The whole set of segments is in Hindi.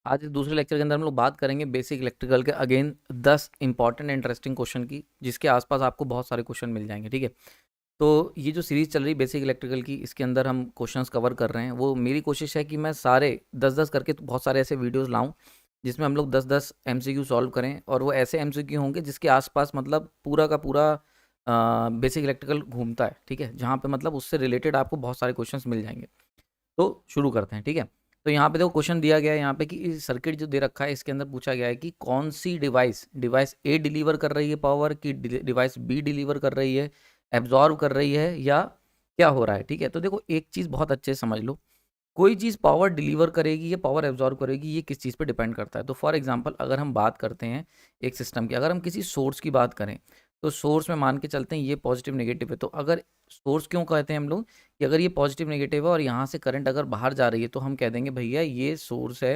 आज इस दूसरे लेक्चर के अंदर हम लोग बात करेंगे बेसिक इलेक्ट्रिकल के अगेन 10 इंपॉर्टेंट इंटरेस्टिंग क्वेश्चन की, जिसके आसपास आपको बहुत सारे क्वेश्चन मिल जाएंगे। ठीक है, तो ये जो सीरीज़ चल रही है बेसिक इलेक्ट्रिकल की, इसके अंदर हम क्वेश्चंस कवर कर रहे हैं। वो मेरी कोशिश है कि मैं सारे 10-10 करके तो बहुत सारे ऐसे वीडियोस लाऊं जिसमें हम लोग 10-10 एमसीक्यू सॉल्व करें, और वो ऐसे एमसीक्यू होंगे जिसके आसपास मतलब पूरा का पूरा बेसिक इलेक्ट्रिकल घूमता है। ठीक है, जहाँ पे मतलब उससे रिलेटेड आपको बहुत सारे क्वेश्चंस मिल जाएंगे। तो शुरू करते हैं। ठीक है, तो यहाँ पे देखो क्वेश्चन दिया गया है यहाँ पे कि सर्किट जो दे रखा है इसके अंदर पूछा गया है कि कौन सी डिवाइस डिवाइस ए डिलीवर कर रही है पावर, की डिवाइस बी डिलीवर कर रही है, एब्जॉर्व कर रही है, या क्या हो रहा है। ठीक है, तो देखो एक चीज़ बहुत अच्छे से समझ लो, कोई चीज़ पावर डिलीवर करेगी या पावर एब्जॉर्व करेगी ये किस चीज़ पे डिपेंड करता है। तो फॉर एग्जांपल अगर हम बात करते हैं एक सिस्टम की, अगर हम किसी सोर्स की बात करें तो सोर्स में मान के चलते हैं ये पॉजिटिव नेगेटिव है। तो अगर सोर्स क्यों कहते हैं हम लोग कि अगर ये पॉजिटिव नेगेटिव है और यहाँ से करंट अगर बाहर जा रही है तो हम कह देंगे भैया ये सोर्स है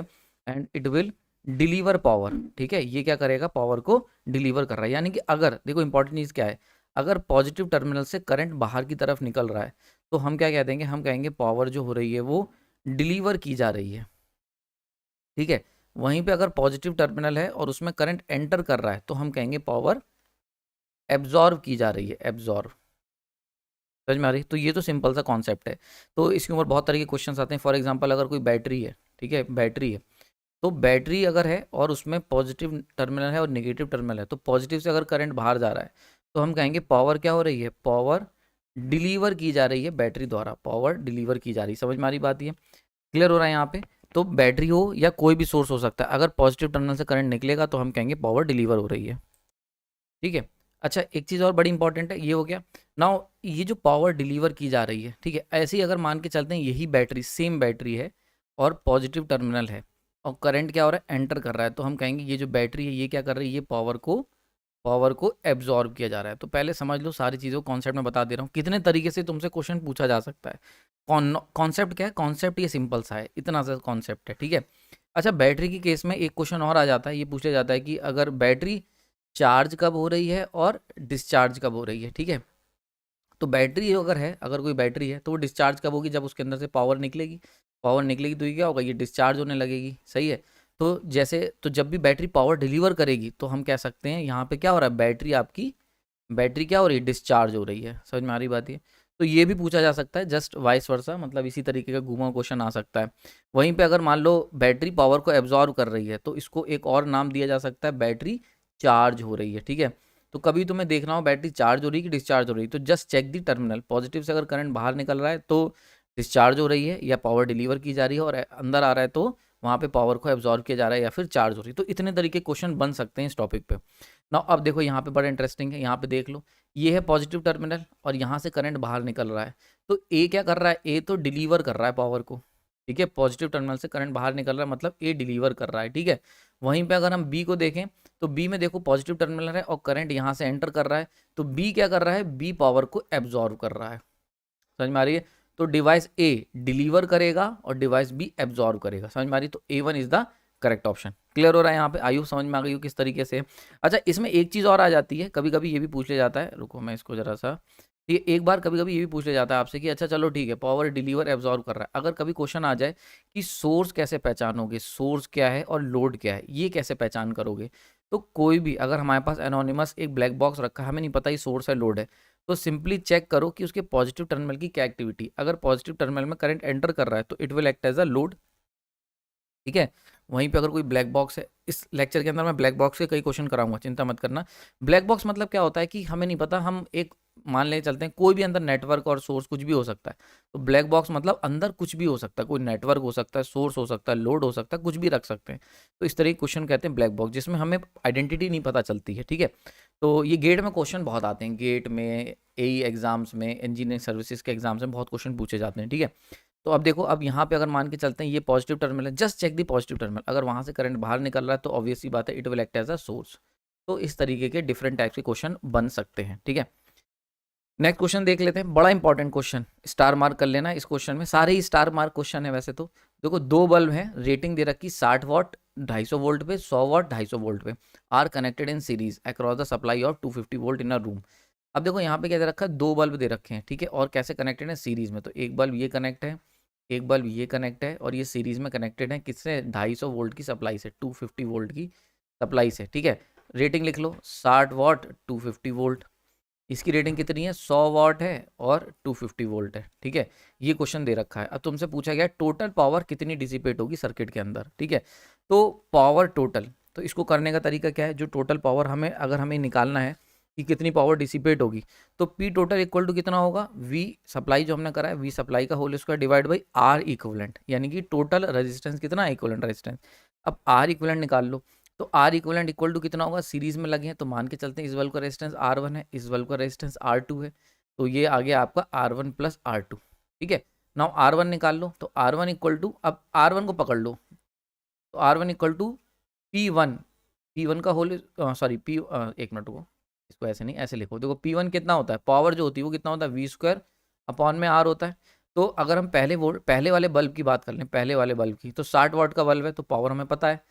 and it will deliver power. ठीक है, ये क्या करेगा, पावर को डिलीवर कर रहा है। यानी कि अगर देखो इंपॉर्टेंट चीज़ क्या है, अगर पॉजिटिव टर्मिनल से करंट बाहर की तरफ निकल रहा है तो हम क्या कह देंगे, हम कहेंगे पावर जो हो रही है वो डिलीवर की जा रही है। ठीक है, वहीं पे अगर पॉजिटिव टर्मिनल है और उसमें करंट एंटर कर रहा है तो हम कहेंगे पावर एब्जॉर्व की जा रही है, एब्जॉर्व। समझ में आ रही है? तो ये तो सिंपल सा कॉन्सेप्ट है। तो इसके ऊपर बहुत तरह के क्वेश्चंस आते हैं। फॉर एग्जांपल अगर कोई बैटरी है, ठीक है बैटरी है, तो बैटरी अगर है और उसमें पॉजिटिव टर्मिनल है और नेगेटिव टर्मिनल है, तो पॉजिटिव से अगर करंट बाहर जा रहा है तो हम कहेंगे पावर क्या हो रही है, पावर डिलीवर की जा रही है बैटरी द्वारा, पावर डिलीवर की जा रही है। समझ में आ रही बात ये, क्लियर हो रहा है यहाँ पे। तो बैटरी हो या कोई भी सोर्स हो सकता है, अगर पॉजिटिव टर्मिनल से करंट निकलेगा तो हम कहेंगे पावर डिलीवर हो रही है। ठीक है, अच्छा एक चीज़ और बड़ी इंपॉर्टेंट है, ये हो गया। नाउ ये जो पावर डिलीवर की जा रही है, ठीक है, ऐसे ही अगर मान के चलते हैं यही बैटरी सेम बैटरी है और पॉजिटिव टर्मिनल है और करंट क्या हो रहा है, एंटर कर रहा है, तो हम कहेंगे ये जो बैटरी है ये क्या कर रही है, ये पावर को एब्जॉर्ब किया जा रहा है। तो पहले समझ लो सारी चीज़ों को, कॉन्सेप्ट में बता दे रहा हूँ कितने तरीके से तुमसे क्वेश्चन पूछा जा सकता है। कॉन्सेप्ट क्या है, कॉन्सेप्ट ये सिंपल सा है, इतना सा कॉन्सेप्ट है। ठीक है, अच्छा बैटरी के केस में एक क्वेश्चन और आ जाता है, ये पूछा जाता है कि अगर बैटरी चार्ज कब हो रही है और डिस्चार्ज कब हो रही है। ठीक है, तो बैटरी अगर है, अगर कोई बैटरी है तो वो डिस्चार्ज कब होगी, जब उसके अंदर से पावर निकलेगी। पावर निकलेगी तो ये क्या होगा, ये डिस्चार्ज होने लगेगी। सही है, तो जैसे तो जब भी बैटरी पावर डिलीवर करेगी तो हम कह सकते हैं यहाँ पे क्या हो रहा है, बैटरी क्या हो रही है, डिस्चार्ज हो रही है। समझ में आ रही बात ये। तो ये भी पूछा जा सकता है जस्ट वाइस वर्सा, मतलब इसी तरीके का घुमा क्वेश्चन आ सकता है। वहीं पे अगर मान लो बैटरी पावर को एब्जॉर्व कर रही है तो इसको एक और नाम दिया जा सकता है, बैटरी चार्ज हो रही है। ठीक है, तो कभी तुम्हें देखना हो बैटरी चार्ज हो रही है कि डिस्चार्ज हो रही है, तो just check the terminal, positive से अगर करंट बाहर निकल रहा है तो डिस्चार्ज हो रही है या पावर डिलीवर की जा रही है, और अंदर आ रहा है तो वहाँ पे पावर को एब्जॉर्व किया जा रहा है या फिर चार्ज हो रही है। तो इतने तरीके क्वेश्चन बन सकते हैं इस टॉपिक पे ना। अब देखो यहाँ पे बड़ा इंटरेस्टिंग है, यहाँ पे देख लो, ये है पॉजिटिव टर्मिनल और यहाँ से करंट बाहर निकल रहा है, तो ए क्या कर रहा है, ए तो डिलीवर कर रहा है पावर को। ठीक है, पॉजिटिव टर्मिनल से करंट बाहर निकल रहा है मतलब ए डिलीवर कर रहा है। ठीक है, वहीं पे अगर हम बी को देखें तो बी में देखो पॉजिटिव टर्मिनल है और करंट यहाँ से एंटर कर रहा है, तो बी क्या कर रहा है, बी पावर को एब्जॉर्व कर रहा है। समझ में आ रही है, तो डिवाइस ए डिलीवर करेगा और डिवाइस बी एब्जॉर्व करेगा। समझ में आ रही, तो A one is the correct option. Clear हो रहा है यहाँ पे, आयु समझ में आ गई हो किस तरीके से। अच्छा इसमें एक चीज़ और आ जाती है, कभी कभी ये भी पूछ लिया जाता है, रुको मैं इसको जरा सा, ये एक बार कभी कभी ये भी पूछ लिया जाता है आपसे कि अच्छा चलो ठीक है पावर डिलीवर एब्जॉर्व कर रहा है, अगर कभी क्वेश्चन आ जाए कि सोर्स कैसे पहचानोगे, सोर्स क्या है और लोड क्या है, ये कैसे पहचान करोगे। तो कोई भी अगर हमारे पास एनोनिमस एक ब्लैक बॉक्स रखा है, हमें नहीं पता ये सोर्स है लोड है, तो सिंपली चेक करो कि उसके पॉजिटिव टर्मिनल की क्या एक्टिविटी, अगर पॉजिटिव टर्मिनल में करंट एंटर कर रहा है तो it will act as a load. ठीक है, वहीं पे अगर कोई ब्लैक बॉक्स है, इस लेक्चर के अंदर मैं ब्लैक बॉक्स के कई क्वेश्चन कराऊंगा, चिंता मत करना। ब्लैक बॉक्स मतलब क्या होता है कि हमें नहीं पता, हम एक मान ले चलते हैं कोई भी अंदर नेटवर्क और सोर्स कुछ भी हो सकता है, तो ब्लैक बॉक्स मतलब अंदर कुछ भी हो सकता है, कोई नेटवर्क हो सकता है, सोर्स हो सकता है, लोड हो सकता है, कुछ भी रख सकते हैं। तो इस तरह के क्वेश्चन कहते हैं ब्लैक बॉक्स, जिसमें हमें आइडेंटिटी नहीं पता चलती है। ठीक है, तो ये गेट में क्वेश्चन बहुत आते हैं, गेट में, एई एग्जाम्स में, इंजीनियरिंग सर्विसेज के एग्जाम्स में बहुत क्वेश्चन पूछे जाते हैं। ठीक है, तो अब देखो, अब यहाँ पे अगर मान के चलते हैं ये पॉजिटिव टर्मिनल है, just check the positive terminal, अगर वहाँ से करंट बाहर निकल रहा है तो ऑब्वियसली बात है it will act as a source. तो इस तरीके के डिफरेंट टाइप्स के क्वेश्चन बन सकते हैं। ठीक है, नेक्स्ट क्वेश्चन देख लेते हैं, बड़ा इंपॉर्टेंट क्वेश्चन, स्टार मार्क कर लेना इस क्वेश्चन में, सारे ही स्टार मार्क क्वेश्चन है वैसे तो। देखो दो बल्ब है, रेटिंग दे रखी 60 वॉट 250 वोल्ट पे, 100 वॉट 250 वोल्ट पे, are connected in series across the supply of 250 volt in a room. अब देखो यहाँ पे क्या दे रखा है, दो बल्ब दे रखे हैं। ठीक है, और कैसे कनेक्टेड है, सीरीज में, तो एक बल्ब ये कनेक्ट है, एक बल्ब ये कनेक्ट है और ये सीरीज में कनेक्टेड है किससे, 250 वोल्ट की सप्लाई से, 250 वोल्ट की सप्लाई से, ठीक है। रेटिंग लिख लो 60 वाट 250 वोल्ट, इसकी रेटिंग कितनी है, 100 वाट है और 250 वोल्ट है, ठीक है। ये क्वेश्चन दे रखा है। अब तुमसे पूछा गया टोटल पावर कितनी डिसिपेट होगी सर्किट के अंदर, ठीक है। तो पावर टोटल, तो इसको करने का तरीका क्या है, जो टोटल पावर हमें अगर हमें निकालना है कि कितनी पावर डिसिपेट होगी, तो पी टोटल इक्वल टू कितना होगा, वी सप्लाई जो हमने करा है, वी सप्लाई का whole square divide by R equivalent, यानी कि टोटल रेजिस्टेंस कितना है, इक्विवेलेंट रेजिस्टेंस। अब आर इक्विवेलेंट निकाल लो, तो आर इक्विवेलेंट इक्वल टू कितना होगा, सीरीज में लगे हैं तो मान के चलते हैं इस बल्ब का रेजिस्टेंस R1 है, इस बल्ब का रेजिस्टेंस R2 है, तो ये आ गया आपका R1 प्लस R2, ठीक है। नाउ R1 निकाल लो, तो R1 इक्वल टू, अब R1 को पकड़ लो, तो R1 इक्वल टू P1 का होल, सॉरी P, एक मिनट को, इसको ऐसे नहीं ऐसे लिखो, देखो P1 कितना होता है, पावर जो होती है वो कितना होता है, वी स्क्वायर अपॉन में R होता है। तो अगर हम पहले वाले बल्ब की बात कर लें, पहले वाले बल्ब की, तो 60 वाट का बल्ब है तो पावर हमें पता है,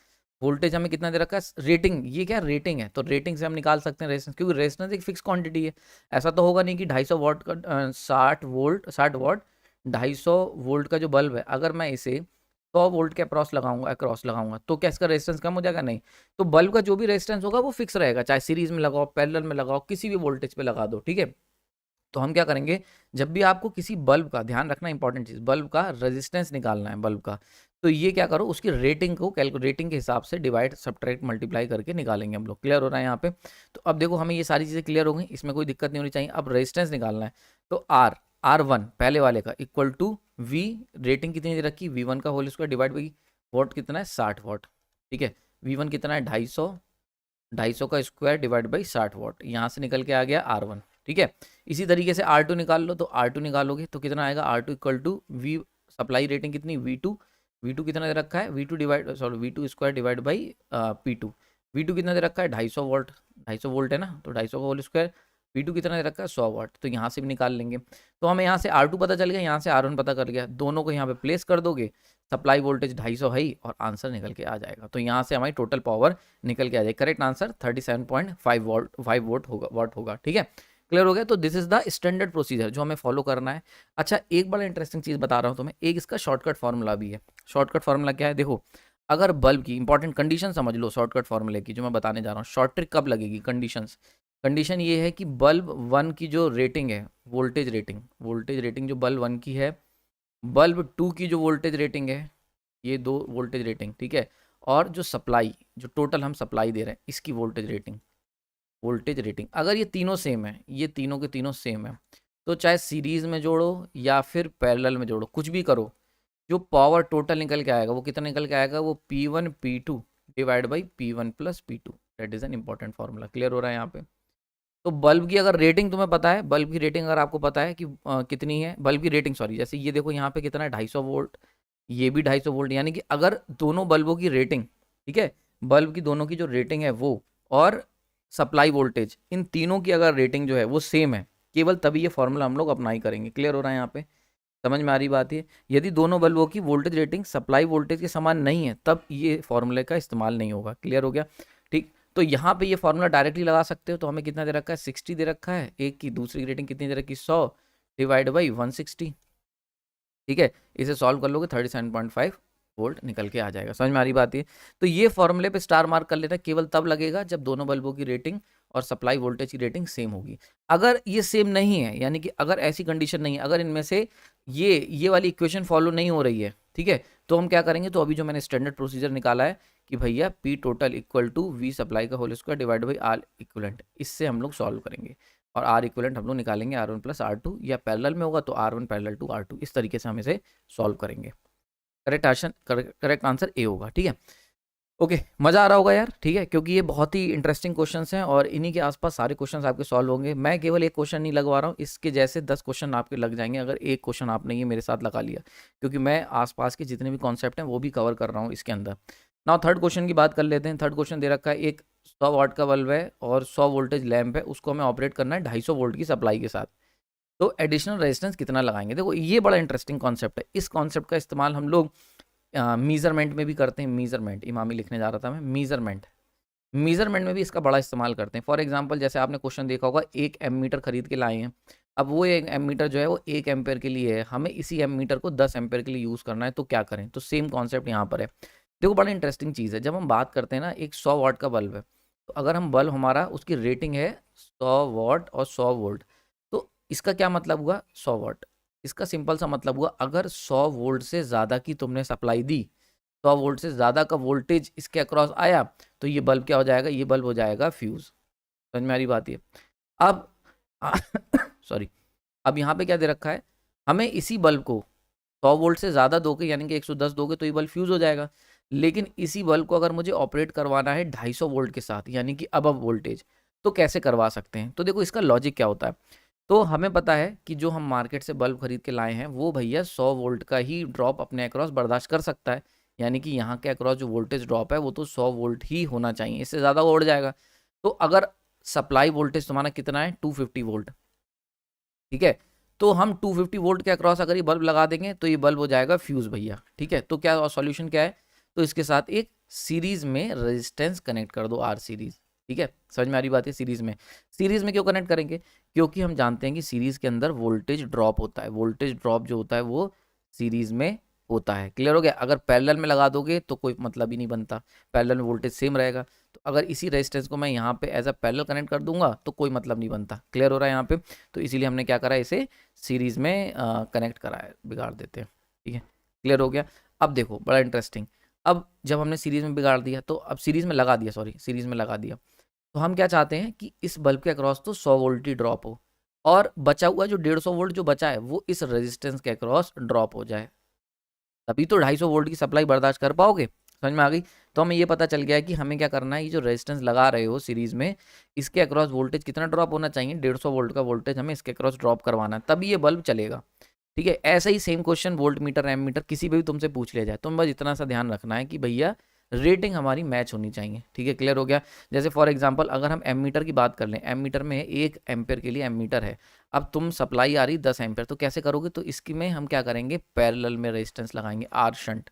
वोल्टेज हमें कितना दे रखा है, रेटिंग, ये क्या रेटिंग है, तो रेटिंग से हम निकाल सकते हैं रेजिस्टेंस, क्योंकि रेजिस्टेंस एक फिक्स क्वांटिटी है। ऐसा तो होगा नहीं कि 250 वाट का 60 वाट 250 वोल्ट का जो बल्ब है, अगर मैं इसे 100 वोल्ट के अक्रॉस लगाऊंगा तो क्या इसका रेजिस्टेंस कम हो जाएगा, नहीं। तो बल्ब का जो भी रेजिस्टेंस होगा वो फिक्स रहेगा, चाहे सीरीज में लगाओ, पैरेलल में लगाओ, किसी भी वोल्टेज पे लगा दो, ठीक है। तो हम क्या करेंगे, जब भी आपको किसी बल्ब का, ध्यान रखना इंपॉर्टेंट चीज, बल्ब का रेजिस्टेंस निकालना है बल्ब का, तो ये क्या करो, उसकी रेटिंग को रेटिंग के हिसाब से डिवाइड सब्ट्रैक्ट मल्टीप्लाई करके निकालेंगे हम लोग। क्लियर हो रहा है यहाँ पे। तो अब देखो हमें ये सारी चीज़ें क्लियर हो गई, इसमें कोई दिक्कत नहीं होनी चाहिए। अब रेजिस्टेंस निकालना है, तो R1 पहले वाले का इक्वल टू V, रेटिंग कितनी दे रखी, V1 का whole square divide by watt कितना है, 60 वाट, ठीक है। V1 कितना है, 250 का स्क्वायर डिवाइड बाई 60 वाट, यहाँ से निकल के आ गया R1, ठीक है। इसी तरीके से R2 निकाल लो, तो R2 निकालोगे तो कितना आएगा, R2 equal to V supply rating कितनी, V2 कितना दे रखा है, V2 square divide by P2, V2 कितना दे रखा है, 250 वोल्ट, 250 वोल्ट है ना, तो 250 का होल स्क्वायर, V2 कितना दे रखा है, 100 वाट, तो यहाँ से भी निकाल लेंगे। तो हमें यहाँ से R2 पता चल गया, यहाँ से R1 पता कर गया, दोनों को यहाँ पे प्लेस कर दोगे, सप्लाई वोल्टेज 250 है ही, और आंसर निकल के आ जाएगा। तो यहाँ से हमारी टोटल पावर निकल के आ जाएगी। करेक्ट आंसर 37.5 वाट होगा, ठीक है। क्लियर हो गया। तो this is the standard procedure जो हमें फॉलो करना है। अच्छा, एक बड़ा इंटरेस्टिंग चीज़ बता रहा हूँ तुम्हें, एक इसका शॉर्टकट फार्मूला भी है। शॉर्टकट फार्मूला क्या है, देखो, अगर बल्ब की इंपॉर्टेंट कंडीशन समझ लो शॉर्टकट फार्मूले की जो मैं बताने जा रहा हूँ। शॉर्ट ट्रिक कब लगेगी, कंडीशन ये है कि बल्ब 1 की जो रेटिंग है, वोल्टेज रेटिंग जो बल्ब 1 की है, बल्ब 2 की जो वोल्टेज रेटिंग है, ये दो वोल्टेज रेटिंग, ठीक है, और जो सप्लाई, जो टोटल हम सप्लाई दे रहे हैं, इसकी वोल्टेज रेटिंग अगर ये तीनों सेम है, ये तीनों के तीनों सेम है, तो चाहे सीरीज में जोड़ो या फिर पैरेलल में जोड़ो, कुछ भी करो, जो पावर टोटल निकल के आएगा वो कितना निकल के आएगा, वो P1 P2 divide by P1 plus P2। That is an important formula. Clear हो रहा है यहाँ पे। तो बल्ब की अगर रेटिंग तुम्हें पता है, बल्ब की रेटिंग अगर आपको पता है कि कितनी है, बल्ब की रेटिंग सॉरी, जैसे ये देखो यहाँ पे कितना है, 250 वोल्ट, ये भी 250 वोल्ट, यानी कि अगर दोनों बल्बों की रेटिंग, ठीक है, बल्ब की दोनों की जो रेटिंग है वो, और सप्लाई वोल्टेज, इन तीनों की अगर रेटिंग जो है वो सेम है, केवल तभी ये फॉर्मूला हम लोग अप्लाई करेंगे। क्लियर हो रहा है यहाँ पे, समझ में आ रही बात है। यदि दोनों बल्बों की वोल्टेज रेटिंग सप्लाई वोल्टेज के समान नहीं है, तब ये फॉर्मूले का इस्तेमाल नहीं होगा। क्लियर हो गया, ठीक। तो यहाँ पे ये फॉर्मूला डायरेक्टली लगा सकते हो। तो हमें कितना दे रखा है, 60 दे रखा है एक की, दूसरी की रेटिंग कितनी दे रखी, 100 डिवाइड बाई 160, ठीक है। इसे सॉल्व कर लोगे 37.5 वोल्ट निकल के आ जाएगा। समझ में आ रही बात है। तो ये फॉर्मूले पे स्टार मार्क कर लेना, केवल तब लगेगा जब दोनों बल्बों की रेटिंग और सप्लाई वोल्टेज की रेटिंग सेम होगी। अगर ये सेम नहीं है, यानी कि अगर ऐसी कंडीशन नहीं है, अगर इनमें से ये वाली इक्वेशन फॉलो नहीं हो रही है, ठीक है, तो हम क्या करेंगे, तो अभी जो मैंने स्टैंडर्ड प्रोसीजर निकाला है कि भैया P total equal to V supply का whole square divide by R equivalent, इससे हम लोग सॉल्व करेंगे। और आर इक्वलेंट हम लोग निकालेंगे R1 प्लस R2, या पैरेलल में होगा तो R1 पैरेलल टू R2, इस तरीके से हम इसे सॉल्व करेंगे। करेक्ट आंसर ए होगा, ठीक है। ओके, मज़ा आ रहा होगा यार, ठीक है, क्योंकि ये बहुत ही इंटरेस्टिंग क्वेश्चंस हैं और इन्हीं के आसपास सारे क्वेश्चंस आपके सॉल्व होंगे। मैं केवल एक क्वेश्चन नहीं लगवा रहा हूँ, इसके जैसे 10 क्वेश्चन आपके लग जाएंगे अगर एक क्वेश्चन आपने ये मेरे साथ लगा लिया, क्योंकि मैं आसपास के जितने भी कॉन्सेप्ट हैं वो भी कवर कर रहा हूँ इसके अंदर। नाउ थर्ड क्वेश्चन की बात कर लेते हैं। थर्ड क्वेश्चन दे रखा है, एक 100 वाट का बल्ब है और 100 वोल्टेज लैंप है, उसको हमें ऑपरेट करना है 250 वोल्ट की सप्लाई के साथ, तो एडिशनल रेजिस्टेंस कितना लगाएंगे। देखो ये बड़ा इंटरेस्टिंग कॉन्सेप्ट है। इस कॉन्सेप्ट का इस्तेमाल हम लोग मीज़रमेंट में भी करते हैं। मीज़रमेंट इमामी लिखने जा रहा था मैं, मीज़रमेंट में भी इसका बड़ा इस्तेमाल करते हैं। फॉर एग्जांपल जैसे आपने क्वेश्चन देखा होगा, एक एमीटर खरीद के लाए हैं, अब वो एक एमीटर जो है वो 1 एम्पेयर के लिए है, हमें इसी एमीटर को 10 एम्पेयर के लिए यूज़ करना है, तो क्या करें? तो सेम कॉन्सेप्ट यहाँ पर है। देखो बड़ा इंटरेस्टिंग चीज़ है, जब हम बात करते हैं ना, एक 100 वाट का बल्ब है, तो अगर हम बल्ब हमारा उसकी रेटिंग है 100 वाट और 100 वोल्ट, तो इसका क्या मतलब हुआ 100 वाट? इसका सिंपल सा मतलब हुआ अगर 100 वोल्ट से ज़्यादा की तुमने सप्लाई दी, 100 वोल्ट से ज़्यादा का वोल्टेज इसके अक्रॉस आया, तो ये बल्ब क्या हो जाएगा? ये बल्ब हो जाएगा फ्यूज़। समझ में आ रही बात ये? अब सॉरी, अब यहाँ पे क्या दे रखा है, हमें इसी बल्ब को 100 वोल्ट से ज़्यादा दोगे, यानी कि 110 दोगे तो ये बल्ब फ्यूज़ हो जाएगा। लेकिन इसी बल्ब को अगर मुझे ऑपरेट करवाना है 250 वोल्ट के साथ, यानी कि अबव वोल्टेज, तो कैसे करवा सकते हैं? तो देखो इसका लॉजिक क्या होता है। तो हमें पता है कि जो हम मार्केट से बल्ब खरीद के लाए हैं वो भैया 100 वोल्ट का ही ड्रॉप अपने अक्रॉस बर्दाश्त कर सकता है, यानी कि यहाँ के अक्रॉस जो वोल्टेज ड्रॉप है वो तो 100 वोल्ट ही होना चाहिए, इससे ज़्यादा वो उड़ जाएगा। तो अगर सप्लाई वोल्टेज तुम्हारा कितना है 250 वोल्ट, ठीक है, तो हम 250 वोल्ट के अक्रॉस अगर ये बल्ब लगा देंगे तो ये बल्ब हो जाएगा फ्यूज भैया। ठीक है, तो क्या सॉल्यूशन क्या है? तो इसके साथ एक सीरीज में रेजिस्टेंस कनेक्ट कर दो, आर सीरीज। ठीक है, समझ में आ रही बात है? सीरीज में क्यों कनेक्ट करेंगे? क्योंकि हम जानते हैं कि सीरीज के अंदर वोल्टेज ड्रॉप होता है, वोल्टेज ड्रॉप जो होता है वो सीरीज में होता है। क्लियर हो गया? अगर पैरेलल में लगा दोगे तो कोई मतलब ही नहीं बनता, पैरेलल में वोल्टेज सेम रहेगा। तो अगर इसी रेजिस्टेंस को मैं यहाँ पे एज अ पैरेलल कनेक्ट कर दूंगा तो कोई मतलब नहीं बनता। क्लियर हो रहा है यहाँ पे? तो इसीलिए हमने क्या करा, इसे सीरीज में कनेक्ट करा है, बिगाड़ देते हैं। ठीक है, क्लियर हो गया? अब देखो बड़ा इंटरेस्टिंग, अब जब हमने सीरीज में बिगाड़ दिया, तो अब सीरीज में लगा दिया, सॉरी सीरीज में लगा दिया, तो हम क्या चाहते हैं कि इस बल्ब के अक्रॉस तो 100 वोल्ट ही ड्रॉप हो, और बचा हुआ जो 150 वोल्ट जो बचा है वो इस रेजिस्टेंस के अक्रॉस ड्रॉप हो जाए, तभी तो 250 वोल्ट की सप्लाई बर्दाश्त कर पाओगे। समझ में आ गई? तो हमें ये पता चल गया है कि हमें क्या करना है, ये जो रेजिस्टेंस लगा रहे हो सीरीज में, इसके अक्रॉस वोल्टेज कितना ड्रॉप होना चाहिए? 150 वोल्ट का वोल्टेज हमें इसके अक्रॉस ड्रॉप करवाना है, तभी ये बल्ब चलेगा। ठीक है, ऐसा ही same question voltmeter ammeter किसी भी तुमसे पूछ लिया जाए, तुम बस इतना सा ध्यान रखना है कि भैया रेटिंग हमारी मैच होनी चाहिए। ठीक है, क्लियर हो गया? जैसे फॉर एग्जांपल अगर हम एम मीटर की बात कर लें, एम मीटर में 1 एम्पेयर के लिए एम मीटर है, अब तुम सप्लाई आ रही 10 एम्पेयर, तो कैसे करोगे? तो इसकी में हम क्या करेंगे, पैरेलल में रेजिस्टेंस लगाएंगे, आर शंट।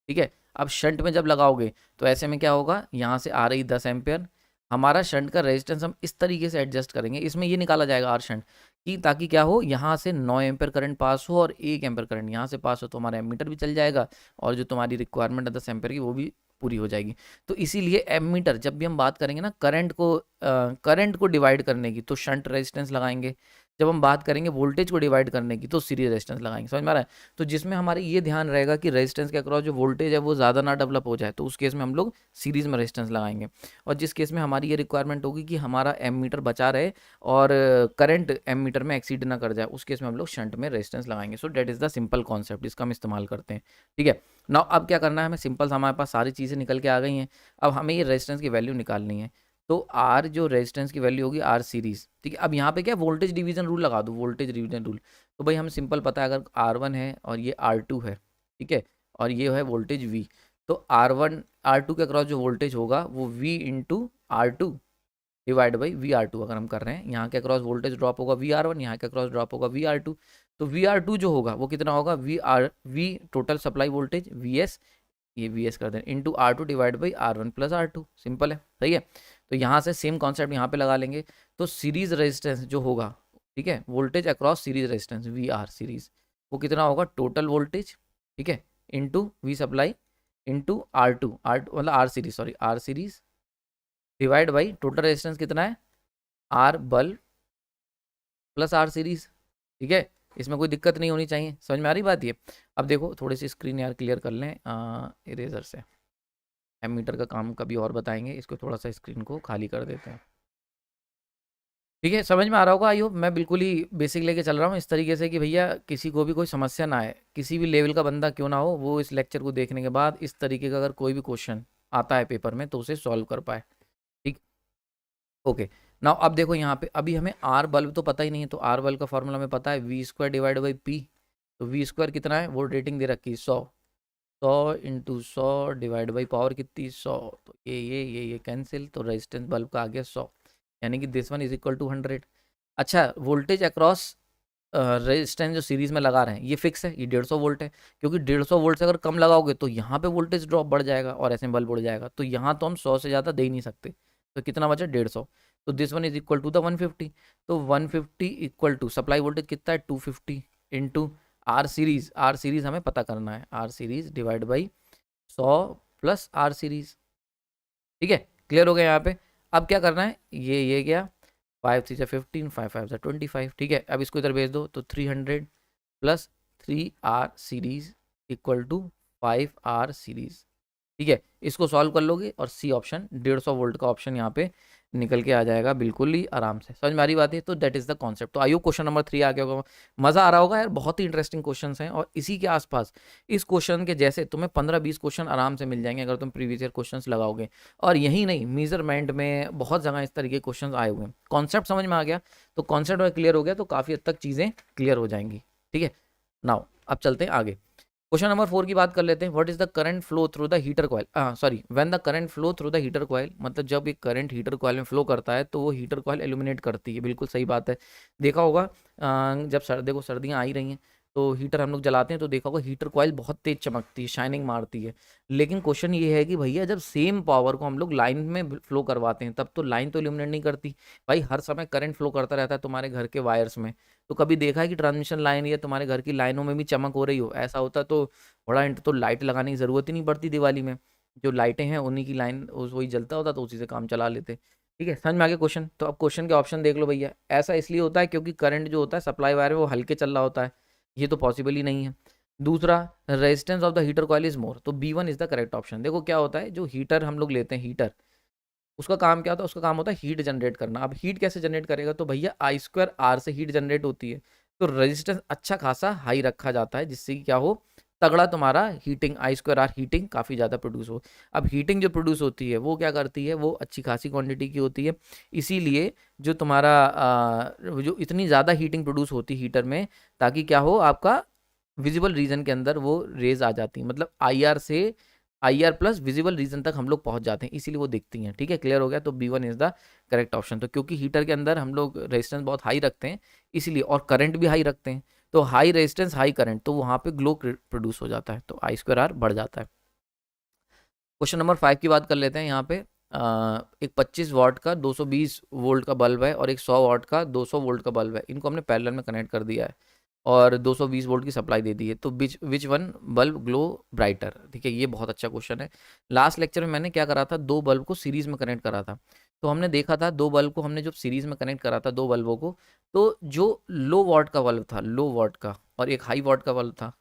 ठीक है, अब शंट में जब लगाओगे तो ऐसे में क्या होगा, यहाँ से आ रही 10 एम्पेयर, हमारा शंट का रेजिस्टेंस हम इस तरीके से एडजस्ट करेंगे, इसमें ये निकाला जाएगा आर शंट कि ताकि क्या हो, यहाँ से 9 एम्पेयर करंट पास हो और 1 एम्पेयर करंट यहाँ से पास हो, तो हमारा एमीटर भी चल जाएगा और जो तुम्हारी रिक्वायरमेंट है 10 एम्पेयर की वो भी पूरी हो जाएगी। तो इसीलिए एमीटर जब भी हम बात करेंगे ना करंट को डिवाइड करने की, तो शंट रेजिस्टेंस लगाएंगे, जब हम बात करेंगे वोल्टेज को डिवाइड करने की तो सीरीज रेजिस्टेंस लगाएंगे। समझ में आ रहा है? तो जिसमें हमारे ये ध्यान रहेगा कि रेजिस्टेंस के अक्रॉस जो वोल्टेज है वो ज़्यादा ना डेवलप हो जाए, तो उस केस में हम लोग सीरीज में रेजिस्टेंस लगाएंगे। और जिस केस में हमारी ये रिक्वायरमेंट होगी कि हमारा एम मीटर बचा रहे और करंट एम मीटर में एक्सीड ना कर जाए, उस केस में हम लोग शंट में रेजिस्टेंस लगाएंगे। So that is the simple concept, इसका हम इस्तेमाल करते हैं। ठीक है, नाउ अब क्या करना है हमें, सिंपल, हमारे पास सारी चीज़ें निकल के आ गई हैं, अब हमें ये रेजिस्टेंस की वैल्यू निकालनी है। तो आर जो रेजिस्टेंस की वैल्यू होगी आर सीरीज। ठीक है, अब यहाँ पे क्या वोल्टेज डिवीजन रूल लगा दो, वोल्टेज डिवीजन रूल। तो भाई हम सिंपल पता है, अगर R1 है और ये R2 है, ठीक है, और ये है वोल्टेज V, तो R1 R2 के अक्रॉस जो वोल्टेज होगा वो V into R2 divide by VR2 अगर हम कर रहे हैं, यहाँ के अक्रॉस वोल्टेज ड्रॉप होगा VR1, यहाँ के अक्रॉस ड्रॉप होगा VR2, तो VR2 जो होगा वो कितना होगा, V total supply voltage VS, ये वी एस कर दें into R2 divide by R1 plus R2, simple है, सही है। तो यहाँ से सेम कॉन्सेप्ट यहाँ पे लगा लेंगे, तो सीरीज रेजिस्टेंस जो होगा, ठीक है, voltage across series resistance VR series, वो कितना होगा, टोटल वोल्टेज, ठीक है, into V supply into R2 मतलब R series, sorry R series divide by total resistance कितना है, R bulb plus R series. ठीक है, इसमें कोई दिक्कत नहीं होनी चाहिए। समझ में आ रही बात ये? अब देखो थोड़ी सी स्क्रीन यार क्लियर कर लें इरेजर से, एमीटर का काम कभी और बताएंगे, इसको थोड़ा सा स्क्रीन को खाली कर देते हैं। ठीक है, समझ में आ रहा होगा आई होप, मैं बिल्कुल ही बेसिक लेके चल रहा हूँ इस तरीके से कि भैया किसी को भी कोई समस्या ना आए, किसी भी लेवल का बंदा क्यों ना हो, वो इस लेक्चर को देखने के बाद इस तरीके का अगर कोई भी क्वेश्चन आता है पेपर में तो उसे सॉल्व कर पाए। ठीक, ओके। नाउ अब देखो यहाँ पे अभी हमें आर बल्ब तो पता ही नहीं है, तो आर बल्ब का फॉर्मूला हमें पता है V² डिवाइड बाई P, तो V² कितना है, वो रेटिंग दे रखी है 100, 100 इंटू 100 डिवाइड बाई पावर कितनी 100, तो ये कैंसिल, तो रेजिस्टेंस बल्ब का आ गया 100, यानी कि this one is equal to 100। अच्छा, वोल्टेज अक्रॉस रेजिस्टेंस जो सीरीज में लगा रहे हैं ये फिक्स है, ये 150 वोल्ट है, क्योंकि 150 वोल्ट से अगर कम लगाओगे तो यहाँ पे वोल्टेज ड्रॉप बढ़ जाएगा और ऐसे में बल्ब उड़ जाएगा, तो यहाँ तो हम 100 से ज़्यादा दे ही नहीं सकते। तो कितना बचा 150, तो this one is equal to the 150, तो 150 इक्वल टू सप्लाई वोल्टेज कितना है 250 into R series, R series हमें पता करना है, R series divide by 100 plus R series, ठीक है, क्लियर हो गया यहाँ पे। अब क्या करना है, ये गया 5 3 15, 5 5 25, ठीक है, अब इसको इधर भेज दो, तो 300 plus 3R series equal to 5R series, ठीक है, इसको सॉल्व कर लोगे और सी ऑप्शन 150 वोल्ट का ऑप्शन यहाँ पे निकल के आ जाएगा बिल्कुल ही आराम से। समझ में आ रही बात है, तो दैट इज द कॉन्सेप्ट। तो आइयो क्वेश्चन नंबर 3 आ गया होगा, मजा आ रहा होगा यार, बहुत ही इंटरेस्टिंग क्वेश्चन हैं और इसी के आसपास इस क्वेश्चन के जैसे तुम्हें 15-20 क्वेश्चन आराम से मिल जाएंगे अगर तुम प्रीवियस ईयर क्वेश्चन लगाओगे। और यही नहीं, मेजरमेंट में बहुत जगह इस तरीके के क्वेश्चन आए हुए हैं। कॉन्सेप्ट समझ में आ गया, तो कॉन्सेप्ट में क्लियर हो गया तो काफी हद तक चीजें क्लियर हो जाएंगी, ठीक है। नाउ अब चलते हैं आगे, क्वेश्चन नंबर 4 की बात कर लेते हैं। What is the current flow through the heater coil, sorry when the current flow through the heater coil, मतलब जब एक करंट हीटर कॉइल में फ्लो करता है तो वो हीटर कॉइल इल्यूमिनेट करती है, बिल्कुल सही बात है। देखा होगा जब देखो सर्दियाँ आ ही रही हैं तो हीटर हम लोग जलाते हैं तो देखा होगा हीटर कॉइल बहुत तेज चमकती है, शाइनिंग मारती है। लेकिन क्वेश्चन ये है कि भैया जब सेम पावर को हम लोग लाइन में फ्लो करवाते हैं तब तो लाइन तो इल्यूमिनेट नहीं करती भाई, हर समय करंट फ्लो करता रहता है तुम्हारे घर के वायर्स में। तो कभी देखा है कि ट्रांसमिशन लाइन या तुम्हारे घर की लाइनों में भी चमक हो रही हो, ऐसा होता तो बड़ा तो लाइट लगाने की ज़रूरत ही नहीं पड़ती दिवाली में, जो लाइटें हैं उन्हीं की लाइन वही जलता होता तो उसी से काम चला लेते, ठीक है। समझ में आ गया क्वेश्चन, तो अब क्वेश्चन के ऑप्शन देख लो भैया। ऐसा इसलिए होता है क्योंकि करंट जो होता है सप्लाई वायर में वो हल्के चल रहा होता है, ये तो पॉसिबल ही नहीं है। दूसरा, resistance of the heater coil is more, तो B1 is the correct option. देखो क्या होता है, जो हीटर हम लोग लेते हैं हीटर, उसका काम क्या होता है, उसका काम होता है हीट जनरेट करना। अब हीट कैसे जनरेट करेगा, तो भैया I2R से हीट जनरेट होती है, तो रेजिस्टेंस अच्छा खासा हाई रखा जाता है जिससे कि क्या हो, तगड़ा तुम्हारा हीटिंग I2R हीटिंग काफ़ी ज़्यादा प्रोड्यूस हो। अब हीटिंग जो प्रोड्यूस होती है वो क्या करती है, वो अच्छी खासी क्वांटिटी की होती है, इसीलिए जो तुम्हारा जो इतनी ज़्यादा हीटिंग प्रोड्यूस होती है हीटर में, ताकि क्या हो आपका विजिबल रीजन के अंदर वो रेज आ जाती है, मतलब IR से IR प्लस विजिबल रीजन तक हम लोग पहुंच जाते हैं, इसीलिए वो दिखती हैं, ठीक है, क्लियर हो गया। तो B1 is the correct option. तो क्योंकि हीटर के अंदर हम लोग रेजिस्टेंस बहुत हाई रखते हैं इसीलिए, और करंट भी हाई रखते हैं, तो हाई रेजिस्टेंस हाई करंट, तो वहाँ पे ग्लो प्रोड्यूस हो जाता है, तो I2R बढ़ जाता है। क्वेश्चन नंबर 5 की बात कर लेते हैं। यहाँ पे एक 25 वाट का 220 वोल्ट का बल्ब है और एक 100 वाट का 200 वोल्ट का बल्ब है, इनको हमने पैरेलल में कनेक्ट कर दिया है और 220 वोल्ट की सप्लाई दे दी है, तो which one bulb glow brighter, ठीक है, ये बहुत अच्छा क्वेश्चन है। लास्ट लेक्चर में मैंने क्या करा था, दो बल्ब को सीरीज में कनेक्ट करा था, तो हमने देखा था दो बल्ब को हमने जब सीरीज में कनेक्ट करा था, दो बल्बों को, तो जो लो वॉट का बल्ब था, लो वॉट का, और एक हाई वॉट का बल्ब था,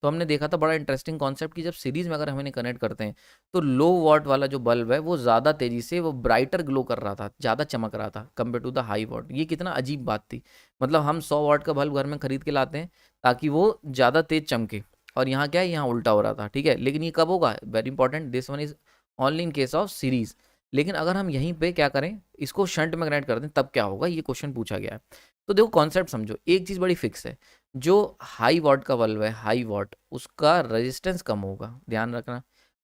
तो हमने देखा था बड़ा इंटरेस्टिंग कॉन्सेप्ट कि जब सीरीज में अगर हम इन्हें कनेक्ट करते हैं तो लो वॉट वाला जो बल्ब है वो ज़्यादा तेज़ी से वो ब्राइटर ग्लो कर रहा था, ज़्यादा चमक रहा था compare to the high watt. ये कितना अजीब बात थी, मतलब हम 100 वाट का बल्ब घर में खरीद के लाते हैं ताकि वो ज़्यादा तेज़ चमके, और यहाँ क्या है, यहाँ उल्टा हो रहा था, ठीक है। लेकिन ये कब होगा, very important, this one is only in case of series. लेकिन अगर हम यहीं पे क्या करें, इसको शंट में कनेक्ट कर दें तब क्या होगा, ये क्वेश्चन पूछा गया है। तो देखो कॉन्सेप्ट समझो, एक चीज़ बड़ी फिक्स है, जो हाई वॉट का बल्ब है, हाई वॉट, उसका रेजिस्टेंस कम होगा, ध्यान रखना,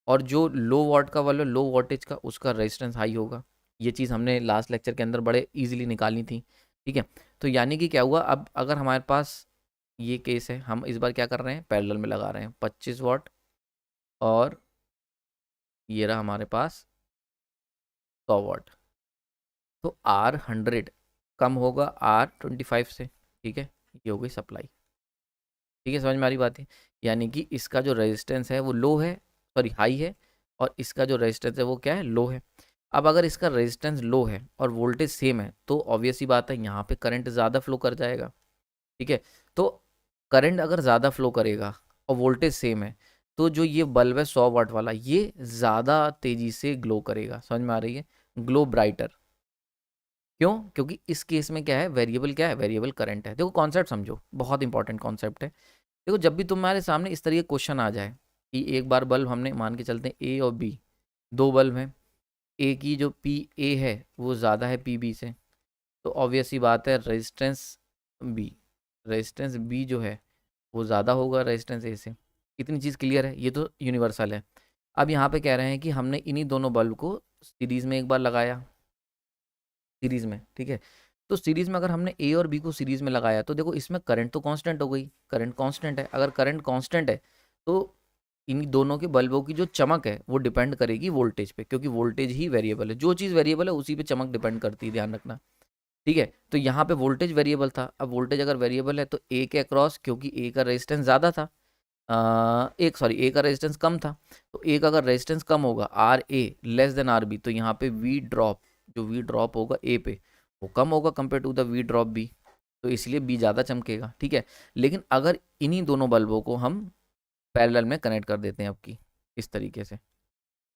और जो लो वॉट का बल्ब है, लो वोल्टेज का, उसका रेजिस्टेंस हाई होगा। ये चीज़ हमने लास्ट लेक्चर के अंदर बड़े इजीली निकाली थी, ठीक है। तो यानी कि क्या हुआ, अब अगर हमारे पास ये केस है, हम इस बार क्या कर रहे हैं, पैरेलल में लगा रहे हैं 25 वाट, और ये रहा हमारे पास 100 वाट, तो R100 कम होगा R25 से, ठीक है, ये हो गई सप्लाई, ठीक है, समझ में आ रही बात है। यानी कि इसका जो रेजिस्टेंस है वो लो है, सॉरी हाई है, और इसका जो रेजिस्टेंस है वो क्या है, लो है। अब अगर इसका रेजिस्टेंस लो है और वोल्टेज सेम है तो ऑब्वियस ही बात है यहाँ पे करंट ज़्यादा फ्लो कर जाएगा, ठीक है। तो करंट अगर ज़्यादा फ्लो करेगा और वोल्टेज सेम है तो जो ये बल्ब है 100 वाट वाला, ये ज़्यादा तेज़ी से ग्लो करेगा, समझ में आ रही है, ग्लो ब्राइटर। क्यों, क्योंकि इस केस में क्या है, वेरिएबल क्या है, वेरिएबल करंट है। देखो कॉन्सेप्ट समझो, बहुत इंपॉर्टेंट कॉन्सेप्ट है। देखो जब भी तुम्हारे सामने इस तरीके क्वेश्चन आ जाए कि एक बार बल्ब हमने मान के चलते हैं ए और बी, दो बल्ब हैं, ए की जो पी ए है वो ज़्यादा है पी बी से, तो ऑब्वियस ही बात है रेजिस्टेंस बी जो है वो ज़्यादा होगा रेजिस्टेंस ए से। इतनी चीज़ क्लियर है, ये तो यूनिवर्सल है। अब यहाँ पे कह रहे हैं कि हमने इन्हीं दोनों बल्ब को सीरीज़ में एक बार लगाया, सीरीज़ में, ठीक है। तो सीरीज़ में अगर हमने ए और बी को सीरीज़ में लगाया तो देखो इसमें करंट तो कांस्टेंट हो गई, करंट कांस्टेंट है, अगर करंट कांस्टेंट है तो इन दोनों के बल्बों की जो चमक है वो डिपेंड करेगी वोल्टेज पे, क्योंकि वोल्टेज ही वेरिएबल है, जो चीज़ वेरिएबल है उसी पे चमक डिपेंड करती है, ध्यान रखना। ठीक है, तो यहाँ पे वोल्टेज वेरिएबल था। अब वोल्टेज अगर वेरिएबल है तो ए के अक्रॉस, क्योंकि ए का रेजिस्टेंस ज़्यादा था, ए का रेजिस्टेंस कम था, तो ए का अगर रेजिस्टेंस कम होगा, R A less than R B, तो यहाँ पे वी ड्रॉप, जो वी ड्रॉप होगा ए पे वो कम होगा compare to the V drop B, तो इसलिए बी ज़्यादा चमकेगा। ठीक है, लेकिन अगर इन्हीं दोनों बल्बों को हम पैरेलल में कनेक्ट कर देते हैं आपकी इस तरीके से,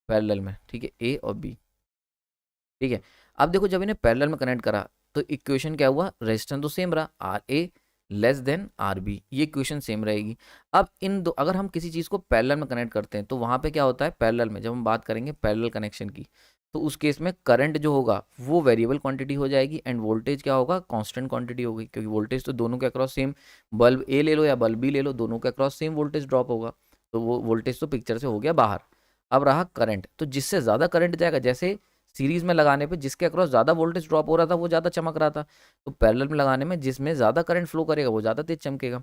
पैरेलल में, ठीक है, ए और बी। ठीक है, अब देखो जब इन्हें पैरेलल में कनेक्ट करा तो इक्वेशन क्या हुआ, रेजिस्टेंस तो सेम रहा, R A less than R B, ये इक्वेशन सेम रहेगी। अब इन दो, अगर हम किसी चीज़ को पैरेलल में कनेक्ट करते हैं तो वहाँ पे क्या होता है, पैरेलल में जब हम बात करेंगे पैरेलल कनेक्शन की, तो उस केस में करंट जो होगा वो वेरिएबल क्वांटिटी हो जाएगी एंड वोल्टेज क्या होगा, कांस्टेंट क्वांटिटी होगी, क्योंकि वोल्टेज तो दोनों के अक्रॉस सेम, बल्ब ए ले लो या बल्ब बी ले लो, दोनों के अक्रॉस सेम वोल्टेज ड्रॉप होगा, तो वो वोल्टेज तो पिक्चर से हो गया बाहर। अब रहा करंट, तो जिससे ज़्यादा करंट जाएगा, जैसे सीरीज में लगाने पे जिसके अक्रॉस ज़्यादा वोल्टेज ड्रॉप हो रहा था वो ज़्यादा चमक रहा था, तो पैरेलल में लगाने में जिसमें ज़्यादा करंट फ्लो करेगा वो ज़्यादा तेज चमकेगा।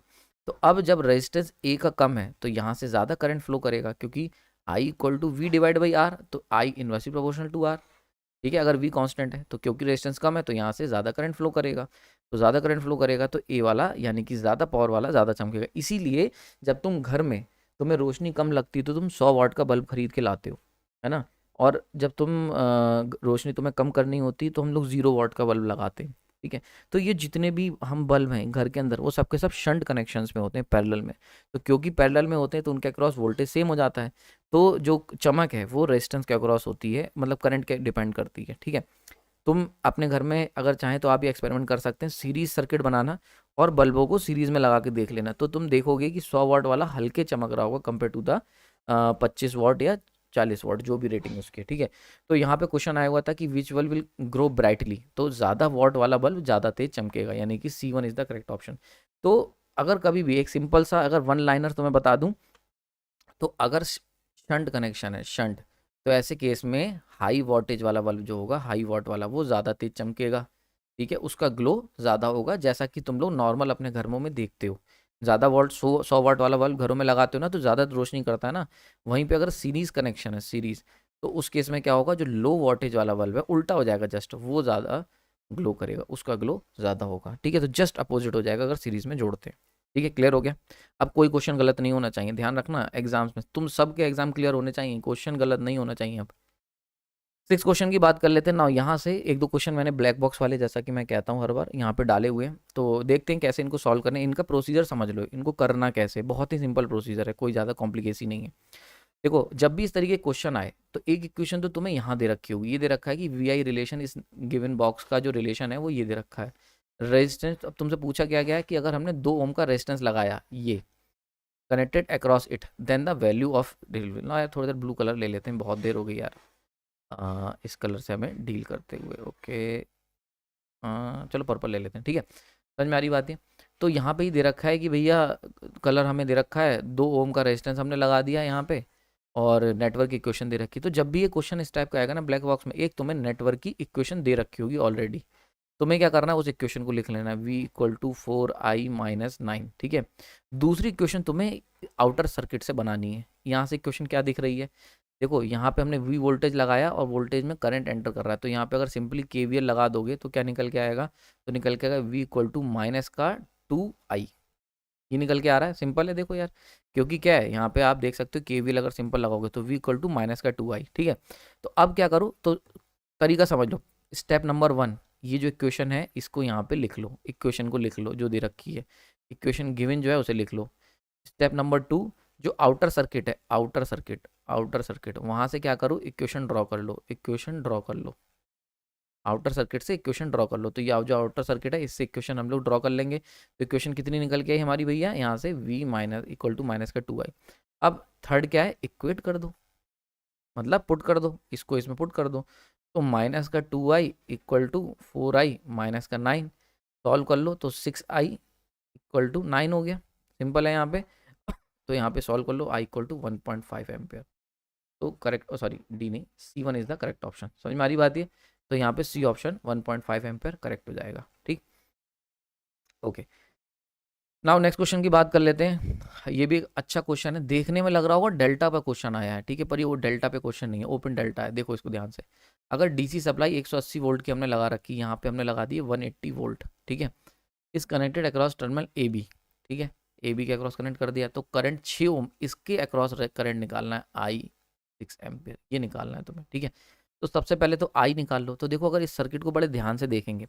तो अब जब रेजिस्टेंस ए का कम है तो यहाँ से ज़्यादा करंट फ्लो करेगा, क्योंकि I equal to V divide by R, तो I inversely proportional to R. ठीक है, अगर वी कांस्टेंट है तो क्योंकि रेजिस्टेंस कम है तो यहाँ से ज़्यादा करंट फ्लो करेगा, तो ज़्यादा करंट फ्लो करेगा तो ए वाला यानी कि ज़्यादा पावर वाला ज़्यादा चमकेगा। इसीलिए जब तुम घर में, तुम्हें रोशनी कम लगती है तो तुम 100 वाट का बल्ब खरीद के लाते हो, है ना, और जब तुम रोशनी तुम्हें कम करनी होती तो हम लोग 0 वाट का बल्ब लगाते हैं। ठीक है, तो ये जितने भी हम बल्ब हैं घर के अंदर वो सबके सब शंट कनेक्शंस में होते हैं, पैरेलल में, तो क्योंकि पैरेलल में होते हैं तो उनके अक्रॉस वोल्टेज सेम हो जाता है, तो जो चमक है वो रेजिस्टेंस के अक्रॉस होती है, मतलब करंट के डिपेंड करती है। ठीक है, तुम अपने घर में अगर चाहें तो आप ये एक्सपेरिमेंट कर सकते हैं, सीरीज सर्किट बनाना और बल्बों को सीरीज में लगा के देख लेना, तो तुम देखोगे कि 100 वाट वाला हल्के चमक रहा होगा कंपेयर टू द 25 वाट या 40 वाट, जो भी रेटिंग है उसकी। ठीक है, तो यहाँ पे क्वेश्चन आया हुआ था कि विच बल्ब विल ग्रो ब्राइटली, तो ज़्यादा वाट वाला बल्ब ज़्यादा तेज चमकेगा, यानी कि C1 is the correct option. तो अगर कभी भी एक सिंपल सा अगर वन लाइनर तुम्हें बता दूं, तो अगर शंट कनेक्शन है, शंट, तो ऐसे केस में हाई वोल्टेज वाला बल्ब जो होगा, हाई वॉट वाला, वो ज़्यादा तेज चमकेगा। ठीक है, उसका ग्लो ज़्यादा होगा, जैसा कि तुम लोग नॉर्मल अपने घरों में देखते हो, ज़्यादा वोल्ट 100 वाट वाला बल्ब घरों में लगाते हो ना तो ज़्यादा रोशनी करता है ना। वहीं पे अगर सीरीज कनेक्शन है, सीरीज, तो उस केस में क्या होगा, जो लो वोल्टेज वाला बल्ब है उल्टा हो जाएगा, जस्ट वो ज़्यादा ग्लो करेगा, उसका ग्लो ज़्यादा होगा। ठीक है, तो जस्ट अपोजिट हो जाएगा अगर सीरीज में जोड़ते हैं। ठीक है, क्लियर हो गया। अब कोई क्वेश्चन गलत नहीं होना चाहिए, ध्यान रखना, एग्जाम्स में तुम सबके एग्जाम क्लियर होने चाहिए, क्वेश्चन गलत नहीं होना चाहिए। अब 6 क्वेश्चन की बात कर लेते हैं ना, यहाँ से एक दो क्वेश्चन मैंने ब्लैक बॉक्स वाले, जैसा कि मैं कहता हूँ हर बार, यहाँ पे डाले हुए हैं, तो देखते हैं कैसे इनको सॉल्व करने, इनका प्रोसीजर समझ लो, इनको करना कैसे, बहुत ही सिंपल प्रोसीजर है, कोई ज़्यादा कॉम्प्लिकेसी नहीं है। देखो जब भी इस तरीके क्वेश्चन आए तो एक इक्वेशन तो तुम्हें यहाँ दे रखी होगी, ये दे रखा है कि वी आई रिलेशन इस गिवन बॉक्स का जो रिलेशन है वो ये दे रखा है। रेजिस्टेंस, अब तुमसे पूछा क्या गया है कि अगर हमने 2 ओम का रेजिस्टेंस लगाया, ये connected across it, then the value of deal ना, यार थोड़ी देर ब्लू कलर ले लेते हैं, बहुत देर हो गई यार इस कलर से हमें डील करते हुए। ओके, चलो पर्पल ले लेते हैं। ठीक है, समझ में आ रही बात है। तो यहाँ पे ही दे रखा है कि भैया कलर हमें दे रखा है, 2 ओम का रेजिस्टेंस हमने लगा दिया यहाँ पे, और नेटवर्क की इक्वेशन दे रखी है। तो जब भी ये क्वेश्चन इस टाइप का आएगा ना ब्लैक बॉक्स में, एक तुम्हें नेटवर्क की इक्वेशन दे रखी होगी ऑलरेडी, तुम्हें क्या करना है, उस इक्वेशन को लिख लेना है, v इक्वल टू 4i-9। ठीक है, दूसरी इक्वेशन तुम्हें आउटर सर्किट से बनानी है। यहाँ से इक्वेशन क्या दिख रही है, देखो यहाँ पे हमने v वोल्टेज लगाया और वोल्टेज में करंट एंटर कर रहा है, तो यहाँ पे अगर सिंपली KVL लगा दोगे तो क्या निकल के आएगा, तो निकल के आएगा v इक्वल टू माइनस का 2i, ये निकल के आ रहा है। सिंपल है देखो यार, क्योंकि क्या है यहाँ पे आप देख सकते हो KVL अगर सिंपल लगाओगे तो v इक्वल टू माइनस का 2i। ठीक है, तो अब क्या करो, तो तरीका समझ लो। स्टेप नंबर 1, ये जो इक्वेशन है इसको यहाँ पे लिख लो, इक्वेशन को लिख लो जो दे रखी है, इक्वेशन गिवन जो है उसे लिख लो। स्टेप नंबर 2, जो आउटर सर्किट है, आउटर सर्किट वहाँ से क्या करो, इक्वेशन ड्रॉ कर लो, इक्वेशन ड्रॉ कर लो, आउटर सर्किट से इक्वेशन ड्रॉ कर लो। तो ये जो आउटर सर्किट है इससे इक्वेशन हम लोग ड्रॉ कर लेंगे, तो इक्वेशन कितनी निकल के आई हमारी भैया, यहाँ से v minus equal to minus का 2i। अब थर्ड क्या है, इक्वेट कर दो, मतलब पुट कर दो, इसको इसमें पुट कर दो, तो माइनस का 2i equal to 4i minus का 9, सॉल्व कर लो तो 6i इक्वल टू 9 हो गया। सिंपल है यहाँ पे, तो यहाँ पे सॉल्व कर लो, i इक्वल टू 1.5 एम्पियर, तो करेक्ट, सॉरी डी नहीं, C1 is the correct option. समझ में आ रही बात है, तो यहाँ पे सी ऑप्शन 1.5 एम्पियर करेक्ट हो जाएगा। ठीक, ओके। नाउ नेक्स्ट क्वेश्चन की बात कर लेते हैं। ये भी एक अच्छा क्वेश्चन है, देखने में लग रहा होगा डेल्टा पर क्वेश्चन आया है, ठीक है, पर ये वो डेल्टा पे क्वेश्चन नहीं है, ओपन डेल्टा है। देखो इसको ध्यान से, अगर डीसी सप्लाई 180 वोल्ट की हमने लगा रखी, यहाँ पे हमने लगा दी 180 वोल्ट, ठीक है, इस connected across terminal A B, ठीक है, ए बी के अक्रॉस कनेक्ट कर दिया, तो करंट 6 ओम इसके अक्रॉस करंट निकालना है, आई 6 एम्पियर, ये निकालना है तुम्हें, ठीक है। तो सबसे पहले तो आई निकाल लो। तो देखो अगर इस सर्किट को बड़े ध्यान से देखेंगे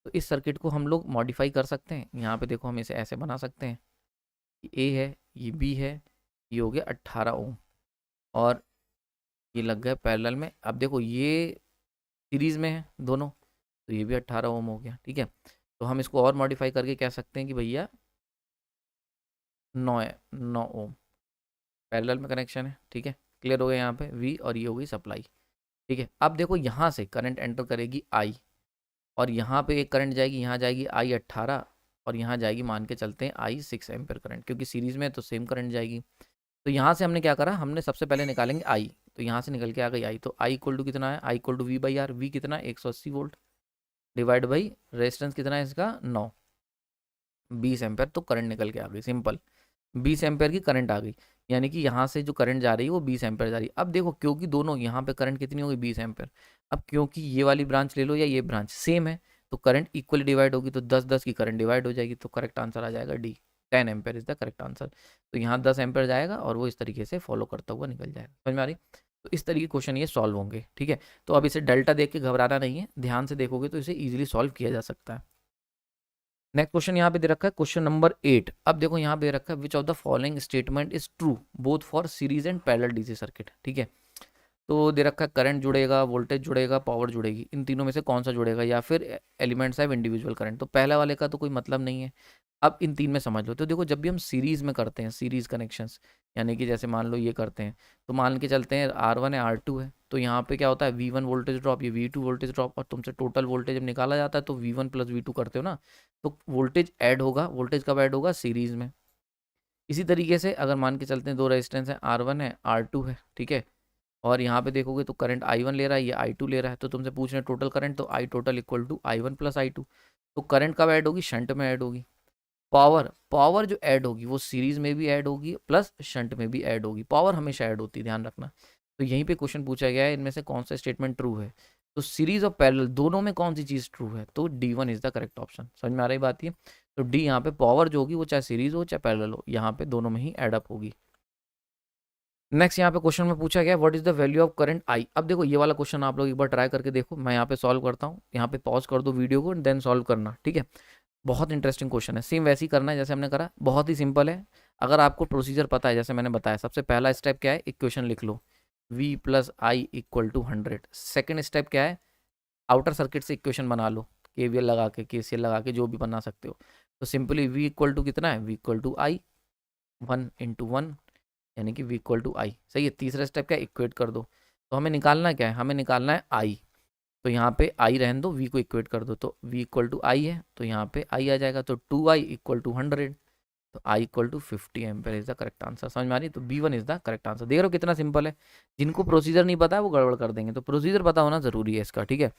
तो इस सर्किट को हम लोग मॉडिफाई कर सकते हैं। यहाँ पे देखो हम इसे ऐसे बना सकते हैं, ए है, ये बी है, ये हो गया 18 ओम, और ये लग गए पैरेलल में। अब देखो ये सीरीज में है दोनों, तो ये भी 18 ओम हो गया, ठीक है। तो हम इसको और मॉडिफाई करके कह सकते हैं कि भैया 9 है, 9 ओम पैरेलल में कनेक्शन है, ठीक है। क्लियर हो गया यहाँ पे वी, और ये हो गई सप्लाई, ठीक है। अब देखो यहाँ से करंट एंटर करेगी आई, और यहाँ पे एक करंट जाएगी, यहाँ जाएगी आई 18, और यहाँ जाएगी मान के चलते हैं आई 6 एम्पियर करंट, क्योंकि सीरीज में है तो सेम करंट जाएगी। तो यहाँ से हमने क्या करा, हमने सबसे पहले निकालेंगे आई, तो यहाँ से निकल के आ गई आई, तो आई इक्वल टू कितना है, I equal to V by R, V कितना 180 वोल्ट डिवाइड बाई रेजिस्टेंस कितना है इसका 9, 20 एम्पियर, तो करंट निकल के आ गई, सिंपल 20 एम्पियर की करंट आ गई। यानी कि यहाँ से जो करंट जा रही है वो 20 एम्पियर जा रही है। अब देखो क्योंकि दोनों यहाँ पे करंट कितनी होगी 20 एम्पियर, अब क्योंकि ये वाली ब्रांच ले लो या ये ब्रांच सेम है, तो करंट इक्वली डिवाइड होगी, तो 10-10 की करंट डिवाइड हो जाएगी, तो करेक्ट आंसर आ जाएगा D, 10 ampere is the correct answer. तो यहाँ 10 एम्पियर जाएगा और वो इस तरीके से फॉलो करता हुआ निकल जाएगा। समझ में आ रही? तो इस तरीके के क्वेश्चन ये सॉल्व होंगे, ठीक है। तो अब इसे डेल्टा देख के घबराना नहीं है, ध्यान से देखोगे तो इसे ईजिली सॉल्व किया जा सकता है। नेक्स्ट क्वेश्चन यहाँ पे दे रखा है क्वेश्चन नंबर 8। अब देखो यहाँ पे दे रखा है which of the following statement is true both for series and parallel DC circuit, ठीक है। तो दे रखा है करंट जुड़ेगा, वोल्टेज जुड़ेगा, पावर जुड़ेगी, इन तीनों में से कौन सा जुड़ेगा, या फिर एलिमेंट्स है इंडिविजुअल करंट। तो पहला वाले का तो कोई मतलब नहीं है। अब इन तीन में समझ लो। तो देखो जब भी हम सीरीज में करते हैं, सीरीज कनेक्शंस, यानी कि जैसे मान लो ये करते हैं, तो मान के चलते हैं R1 है R2 है, तो यहाँ पे क्या होता है V1 वोल्टेज ड्रॉप, ये V2 वोल्टेज ड्रॉप, और तुमसे टोटल वोल्टेज जब निकाला जाता है तो V1 प्लस V2 करते हो ना, तो वोल्टेज ऐड होगा। वोल्टेज कब ऐड होगा, सीरीज में। इसी तरीके से अगर मान के चलते हैं दो रेजिस्टेंस है, R1 है R2 है, ठीक है, और यहाँ पे देखोगे तो करंट I1 ले रहा है, ये I2 ले रहा है, तो तुमसे पूछ रहे हैं टोटल करंट, तो I total equal to I1 plus I2। तो करंट कब ऐड होगी, शंट में ऐड होगी। पावर, पावर जो ऐड होगी वो सीरीज में भी ऐड होगी प्लस शंट में भी ऐड होगी, पावर हमेशा ऐड होती है, ध्यान रखना। तो यहीं पे क्वेश्चन पूछा गया है इनमें से कौन सा स्टेटमेंट ट्रू है। तो सीरीज और पैरेलल दोनों में कौन सी चीज़ ट्रू है, तो D1 is the correct option. समझ में आ रही बात ये? तो डी यहाँ पे पावर जो होगी वो चाहे सीरीज हो चाहे पैरेलल हो, यहाँ पे दोनों में ही एडअप होगी। नेक्स्ट यहाँ पे क्वेश्चन में पूछा गया what is the value of current I. अब देखो ये वाला क्वेश्चन आप लोग एक बार ट्राई करके देखो, मैं यहाँ पे सॉल्व करता हूँ, यहाँ पे पॉज कर दो वीडियो को, देन सॉल्व करना, ठीक है। बहुत इंटरेस्टिंग क्वेश्चन है, सेम वैसे ही करना है जैसे हमने करा, बहुत ही सिंपल है। अगर आपको प्रोसीजर पता है, जैसे मैंने बताया, सबसे पहला स्टेप क्या है, इक्वेशन लिख लो V plus I equal to 100। Second step क्या है, आउटर सर्किट से इक्वेशन बना लो, KVL लगा के, KCL लगा के, जो भी बना सकते हो। तो सिंपली V इक्वल टू कितना है, V इक्वल टू आई 1 × 1, यानी कि V इक्वल टू आई, सही है। तीसरा स्टेप क्या है, इक्वेट कर दो। तो हमें निकालना क्या है, हमें निकालना है आई, तो यहाँ पे आई रहने दो, V को इक्वेट कर दो, तो V इक्वल टू आई है, तो यहाँ पे आई आ जाएगा, तो 2i इक्वल टू 100, तो I equal to 50 ampere is the correct answer. समझ में आ रही? तो B1 is the correct answer. देख रहे हो कितना सिंपल है, जिनको प्रोसीजर नहीं पता है वो गड़बड़ कर देंगे, तो प्रोसीजर पता होना जरूरी है इसका, ठीक है।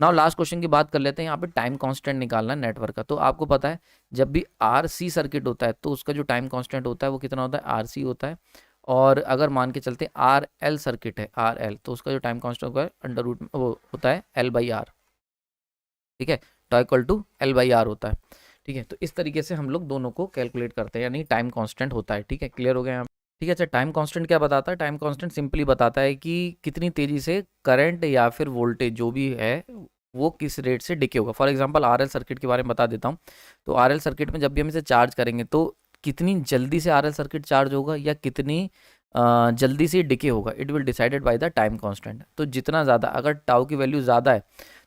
नाउ लास्ट क्वेश्चन की बात कर लेते हैं। यहाँ पे टाइम कांस्टेंट निकालना है नेटवर्क का। तो आपको पता है जब भी RC सर्किट होता है तो उसका जो टाइम कांस्टेंट होता है वो कितना होता है, RC होता है। और अगर मान के चलते हैं RL सर्किट है, RL, तो उसका जो टाइम कांस्टेंट होता है अंडर रूट वो होता है L/R, ठीक है, टॉ इक्वल टू L/R होता है, ठीक है। तो इस तरीके से हम लोग दोनों को कैलकुलेट करते हैं, यानी टाइम कांस्टेंट होता है, ठीक है। क्लियर हो गया यहाँ? ठीक है। अच्छा, टाइम कांस्टेंट क्या बताता है, टाइम कांस्टेंट सिंपली बताता है कि कितनी तेजी से करंट या फिर वोल्टेज जो भी है वो किस रेट से डिके होगा। फॉर एग्जांपल RL सर्किट के बारे में बता देता हूँ। तो RL सर्किट में जब भी हम इसे चार्ज करेंगे तो कितनी जल्दी से RL सर्किट चार्ज होगा या कितनी जल्दी से डिके होगा, it will decided by the time constant. तो जितना ज़्यादा, अगर टाउ की वैल्यू ज़्यादा है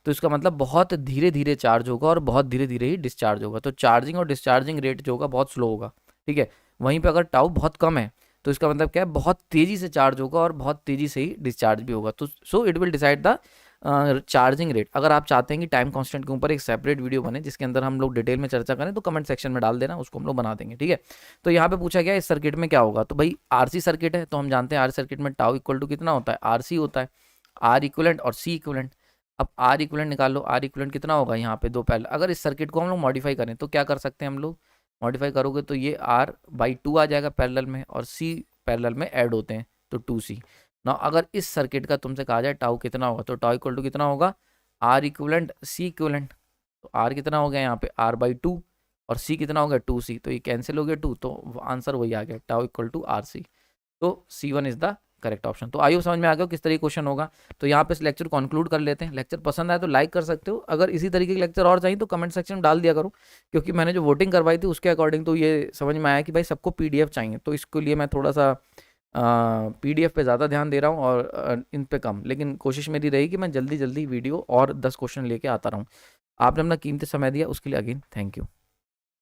तो इसका मतलब बहुत धीरे धीरे चार्ज होगा और बहुत धीरे धीरे ही डिस्चार्ज होगा। तो चार्जिंग और डिस्चार्जिंग रेट जो होगा बहुत स्लो होगा, ठीक है। वहीं पे अगर टाउ बहुत कम है तो इसका मतलब क्या है, बहुत तेज़ी से चार्ज होगा और बहुत तेज़ी से ही डिस्चार्ज भी होगा। तो so it will decide the charging rate. अगर आप चाहते हैं कि टाइम कांस्टेंट के ऊपर एक सेपरेट वीडियो बने जिसके अंदर हम लोग डिटेल में चर्चा करें, तो कमेंट सेक्शन में डाल देना, उसको हम लोग बना देंगे, ठीक है। तो यहाँ पे पूछा गया इस सर्किट में क्या होगा, तो भाई RC सर्किट है, तो हम जानते हैं RC सर्किट में टाउ इक्वल टू कितना होता है, RC होता है, R इक्वलेंट और C इक्वलेंट। अब R इक्वलेंट निकाल लो, R इक्वलेंट कितना होगा, यहाँ पे दो पहले। अगर इस सर्किट को हम लोग मॉडिफाई करें तो क्या कर सकते हैं हम लोग, मॉडिफाई करोगे तो ये R/2 आ जाएगा पैरेलल में, और C पैरेलल में ऐड होते हैं तो 2C। ना अगर इस सर्किट का तुमसे कहा जाए टाउ कितना होगा, तो टाउ इक्वल टू कितना होगा, R इक्वलेंट C इक्वलेंट। तो R कितना हो गया यहाँ पे R/2 और C कितना हो गया 2C, तो ये कैंसिल हो गया 2, तो आंसर वही आ गया, टाउ इक्वल टू RC। तो C1 is the correct option. तो आइए समझ में आ गया किस तरीके क्वेश्चन होगा। तो यहाँ पे इस लेक्चर कंक्लूड कर लेते हैं। लेक्चर पसंद आए तो लाइक कर सकते हो, अगर इसी तरीके के लेक्चर और चाहिए तो कमेंट सेक्शन में डाल दिया करो, क्योंकि मैंने जो वोटिंग करवाई थी उसके अकॉर्डिंग तो ये समझ में आया कि भाई सबको PDF चाहिए, तो इसके लिए मैं थोड़ा सा PDF पे ज़्यादा ध्यान दे रहा हूँ और इन पे कम, लेकिन कोशिश मेरी रही कि मैं जल्दी जल्दी वीडियो और 10 क्वेश्चन लेके आता रहूँ। आपने अपना कीमती समय दिया, उसके लिए अगेन थैंक यू।